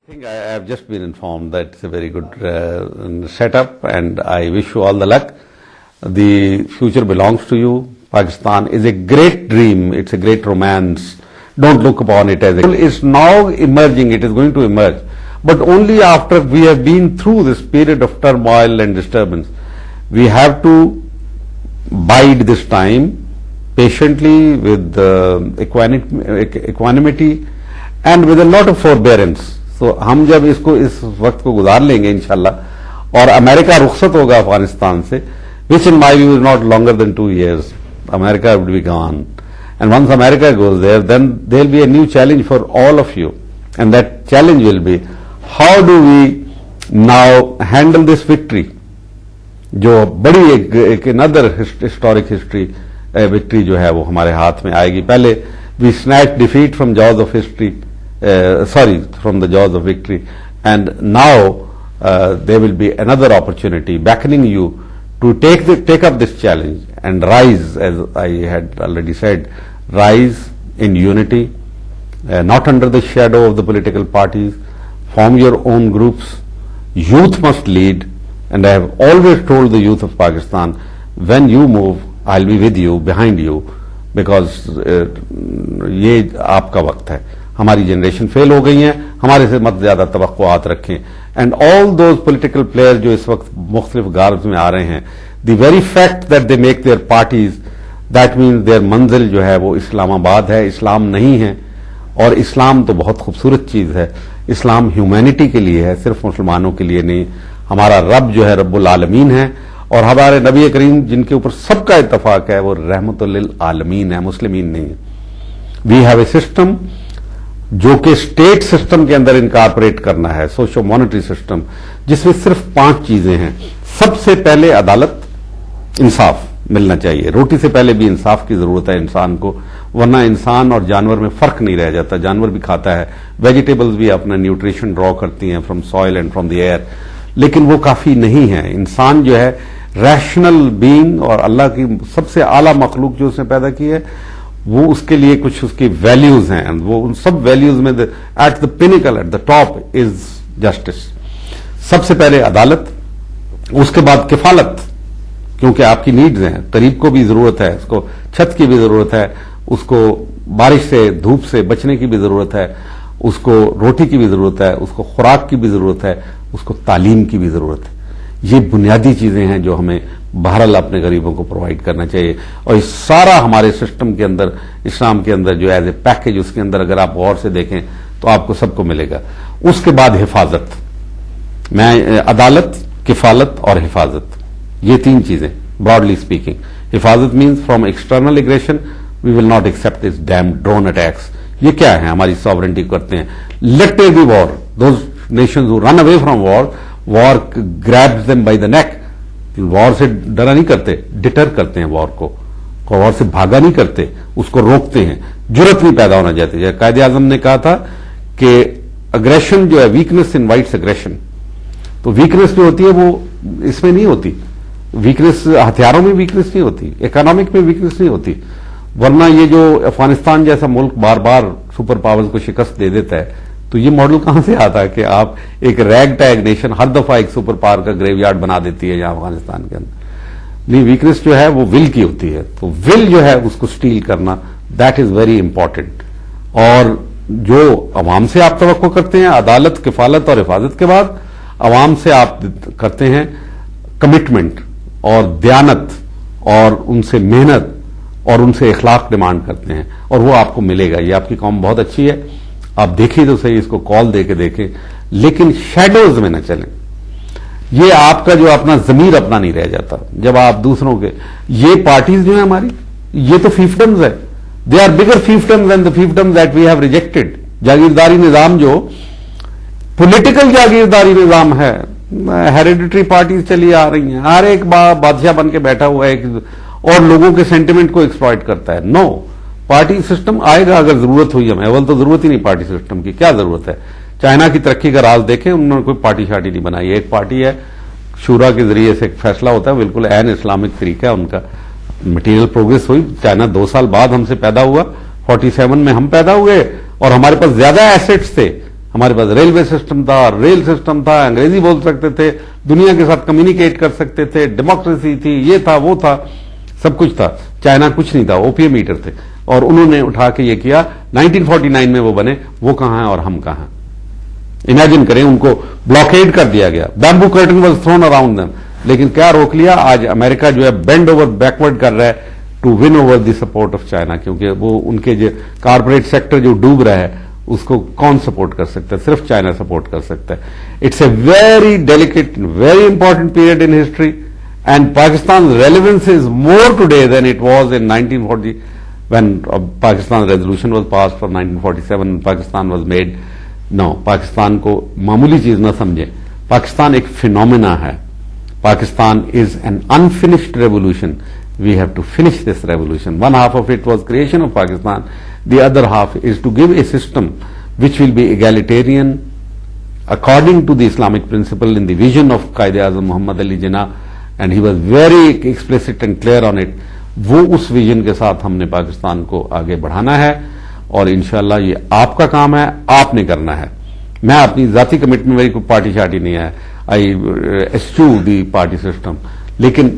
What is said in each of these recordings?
I think I have just been informed that it's a very good setup, and I wish you all the luck. The future belongs to you. Pakistan is a great dream. It's a great romance. Don't look upon it as it's now emerging. It is going to emerge, but only after we have been through this period of turmoil and disturbance. We have to bide this time patiently with equanimity and with a lot of forbearance. So ہم جب اس وقت کو گزار لیں گے انشاءاللہ اور امریکہ رخصت ہوگا افغانستان سے, which in my view is not longer than 2 years. America would be gone, and once America goes there, then there will be a new challenge for all of you, and that challenge will be how do we now handle this victory, جو بڑی ایک another historic history victory جو ہے وہ ہمارے ہاتھ میں آئے گی. پہلے we snatched defeat from jaws of history, from the jaws of victory, and now there will be another opportunity beckoning you to take up this challenge and rise, as I had already said, rise in unity, not under the shadow of the political parties. Form your own groups. Youth must lead, and I have always told the youth of Pakistan, when you move, I'll be with you, behind you, because یہ آپ کا وقت ہے. ہماری generation فیل ہو گئی ہیں, ہمارے سے مت زیادہ توقعات رکھیں. And all those political player جو اس وقت مختلف گاربز میں آ رہے ہیں, the very fact that they make their parties, that means their منزل جو ہے وہ اسلام آباد ہے, اسلام نہیں ہے. اور اسلام تو بہت خوبصورت چیز ہے. اسلام ہیومینٹی کے لیے ہے, صرف مسلمانوں کے لیے نہیں. ہمارا رب جو ہے رب العالمین ہے, اور ہمارے نبی کریم جن کے اوپر سب کا اتفاق ہے وہ رحمت للعالمین ہے, مسلمین نہیں ہے. وی ہیو اے سسٹم جو کہ اسٹیٹ سسٹم کے اندر انکارپوریٹ کرنا ہے, سوشو مانیٹری سسٹم, جس میں صرف 5 چیزیں ہیں. سب سے پہلے عدالت, انصاف ملنا چاہیے. روٹی سے پہلے بھی انصاف کی ضرورت ہے انسان کو, ورنہ انسان اور جانور میں فرق نہیں رہ جاتا. جانور بھی کھاتا ہے, ویجیٹیبلز بھی اپنا نیوٹریشن ڈرا کرتی ہیں from soil and from the air, لیکن وہ کافی نہیں ہے. انسان جو ہے ریشنل بینگ, اور اللہ کی سب سے اعلیٰ مخلوق جو اس نے پیدا کی ہے, وہ اس کے لیے کچھ اس کی ویلیوز ہیں. وہ ان سب ویلیوز میں at the pinnacle, at the top is justice. سب سے پہلے عدالت, اس کے بعد کفالت, کیونکہ آپ کی نیڈز ہیں. غریب کو بھی ضرورت ہے, اس کو چھت کی بھی ضرورت ہے, اس کو بارش سے دھوپ سے بچنے کی بھی ضرورت ہے, اس کو روٹی کی بھی ضرورت ہے, اس کو خوراک کی بھی ضرورت ہے, اس کو تعلیم کی بھی ضرورت ہے. یہ بنیادی چیزیں ہیں جو ہمیں بہرحال اپنے غریبوں کو پرووائڈ کرنا چاہیے. اور یہ سارا ہمارے سسٹم کے اندر, اسلام کے اندر جو ایز اے پیکج, اس کے اندر اگر آپ غور سے دیکھیں تو آپ کو سب کو ملے گا. اس کے بعد حفاظت, میں عدالت, کفالت اور حفاظت, یہ 3 چیزیں براڈلی اسپیکنگ. حفاظت means from external aggression, we will not accept this damn drone attacks. یہ کیا ہے, ہماری ساورنٹی کرتے ہیں. Let there be war, those nations who run away from war, war grabs them by the neck. War سے ڈرا نہیں کرتے, ڈٹر کرتے ہیں وار کو, وار سے بھاگا نہیں کرتے, اس کو روکتے ہیں. جرت نہیں پیدا ہونا چاہتے. قائد اعظم نے کہا تھا کہ اگریشن جو ہے, ویکنس انوائٹس اگریشن. تو ویکنس جو ہوتی ہے وہ اس میں نہیں ہوتی. ویکنس ہتھیاروں میں ویکنس نہیں ہوتی, اکنامک میں ویکنس نہیں ہوتی. ورنہ یہ جو افغانستان جیسا ملک بار بار سپر پاورز کو شکست دے دیتا ہے, تو یہ ماڈل کہاں سے آتا ہے کہ آپ ایک ریگ ٹیگ نیشن ہر دفعہ ایک سپر پاور کا گریو یارڈ بنا دیتی ہے یہاں افغانستان کے اندر. نہیں, ویکنس جو ہے وہ ول کی ہوتی ہے. تو ول جو ہے اس کو سٹیل کرنا, دیٹ از ویری امپورٹنٹ. اور جو عوام سے آپ توقع کرتے ہیں, عدالت, کفالت اور حفاظت کے بعد عوام سے آپ کرتے ہیں کمٹمنٹ اور دیانت, اور ان سے محنت اور ان سے اخلاق ڈیمانڈ کرتے ہیں, اور وہ آپ کو ملے گا. یہ آپ کی قوم بہت اچھی ہے, آپ دیکھیے تو صحیح, اس کو کال دے کے دیکھیں, لیکن شیڈوز میں نہ چلیں. یہ آپ کا جو اپنا ضمیر اپنا نہیں رہ جاتا جب آپ دوسروں کے. یہ پارٹیز جو ہیں ہماری, یہ تو فیفڈمز ہے. They are bigger fiefdoms than the fiefdoms that we have rejected. جاگیرداری نظام جو پولیٹیکل جاگیرداری نظام ہے, ہیریڈیٹری پارٹیز چلی آ رہی ہیں, ہر ایک بادشاہ بن کے بیٹھا ہوا ہے اور لوگوں کے سینٹیمنٹ کو ایکسپلائٹ کرتا ہے. نو, پارٹی سسٹم آئے گا اگر ضرورت ہوئی ہمیں. اول تو ضرورت ہی نہیں پارٹی سسٹم کی, کیا ضرورت ہے. چائنا کی ترقی کا راز دیکھیں, انہوں نے کوئی پارٹی شارٹی نہیں بنائی. ایک پارٹی ہے, شورا کے ذریعے سے ایک فیصلہ ہوتا ہے, بالکل عین اسلامک طریقہ ہے ان کا. مٹیریل پروگرس ہوئی. چائنا 2 سال بعد ہم سے پیدا ہوا, 47 میں ہم پیدا ہوئے, اور ہمارے پاس زیادہ ایسٹس تھے ہمارے پاس ریلوے سسٹم تھا, ریل سسٹم تھا, انگریزی بول سکتے تھے, دنیا کے ساتھ کمیونیکیٹ کر سکتے تھے, ڈیموکریسی تھی, یہ تھا وہ تھا, سب کچھ تھا. چائنا کچھ نہیں تھا, اوپیم ایٹر تھے, اور انہوں نے اٹھا کے یہ کیا. 1949 میں وہ بنے, وہ کہاں ہیں اور ہم کہاں ہیں؟ امیجن کریں, ان کو بلاکیڈ کر دیا گیا, bamboo curtain was thrown around them, لیکن کیا روک لیا؟ آج امریکہ جو ہے بینڈ اوور بیکورڈ کر رہا ہے to win over the support of China, کیونکہ وہ ان کے جو کارپوریٹ سیکٹر جو ڈوب رہا ہے اس کو کون سپورٹ کر سکتا ہے؟ صرف چائنا سپورٹ کر سکتا ہے. It's a very delicate, very important period in history, and Pakistan relevance is more today than it was in 1940 when Pakistan resolution was passed for 1947 Pakistan was made. No, Pakistan کو معمولی چیز نہ سمجھیں. پاکستان ایک فینومینا ہے. Pakistan is an unfinished revolution. We have to finish this revolution. One half of it was creation of Pakistan. The other half is to give a system which will be egalitarian according to the Islamic principle in the vision of Quaid-e-Azam Muhammad Ali Jinnah, and he was very explicit and clear on it. وہ اس vision کے ساتھ ہم نے پاکستان کو آگے بڑھانا ہے, اور انشاءاللہ یہ آپ کا کام ہے, آپ نے کرنا ہے. میں اپنی ذاتی کمٹمنٹ, میری کوئی پارٹی شارٹی نہیں ہے, آئی ایسچو دی پارٹی سسٹم, لیکن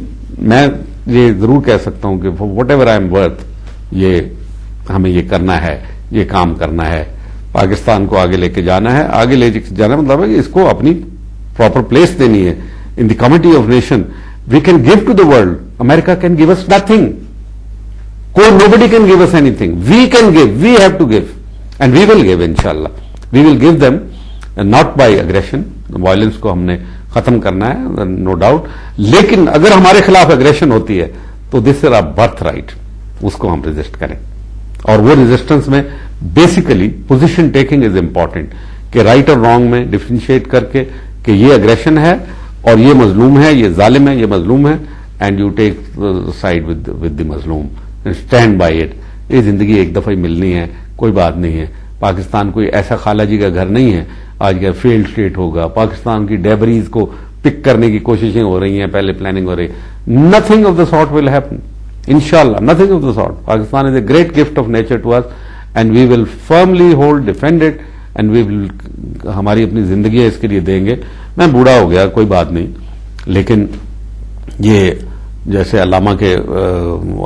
میں یہ ضرور کہہ سکتا ہوں کہ what ever I am worth, یہ ہمیں یہ کرنا ہے, یہ کام کرنا ہے, پاکستان کو آگے لے کے جانا ہے. آگے لے کے جانا مطلب ہے کہ اس کو اپنی پراپر پلیس دینی ہے in the committee of nation. We can give to the world. America can give us nothing. Nobody can give us anything. We can give. We have to give. And we will give, inshallah. We will give them, not by aggression. Violence کو ہم نے ختم کرنا ہے, no doubt. لیکن اگر ہمارے خلاف aggression ہوتی ہے تو this is our birthright. اس کو ہم resist کریں. اور وہ resistance میں basically position taking is important. کہ right اور wrong میں differentiate کر کے کہ یہ aggression ہے, اور یہ مظلوم ہے, یہ ظالم ہے, یہ مظلوم ہے, and you take side with the مظلوم, اسٹینڈ بائی اٹ. یہ زندگی ایک دفعہ ہی ملنی ہے, کوئی بات نہیں ہے. پاکستان کوئی ایسا خالہ جی کا گھر نہیں ہے آج کا فیلڈ اسٹیٹ ہوگا. پاکستان کی ڈیبریز کو پک کرنے کی کوششیں ہو رہی ہیں, پہلے پلاننگ ہو رہی ہے. Nothing of the sort will happen, انشاءاللہ nothing of the sort. Pakistan is a great gift of nature to us, and we will firmly hold defend it, and we will, ہماری اپنی زندگیاں اس کے لیے دیں گے. میں بوڑھا ہو گیا, کوئی بات نہیں, لیکن یہ جیسے علامہ کے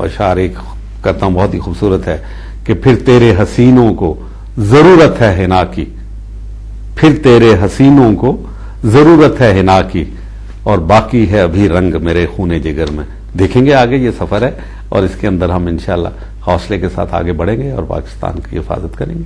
اشعار ایک کرتا ہوں, بہت ہی خوبصورت ہے کہ پھر تیرے حسینوں کو ضرورت ہے حنا کی, پھر تیرے حسینوں کو ضرورت ہے حنا کی, اور باقی ہے ابھی رنگ میرے خون جگر میں. دیکھیں گے آگے, یہ سفر ہے, اور اس کے اندر ہم انشاءاللہ حوصلے کے ساتھ آگے بڑھیں گے اور پاکستان کی حفاظت کریں گے.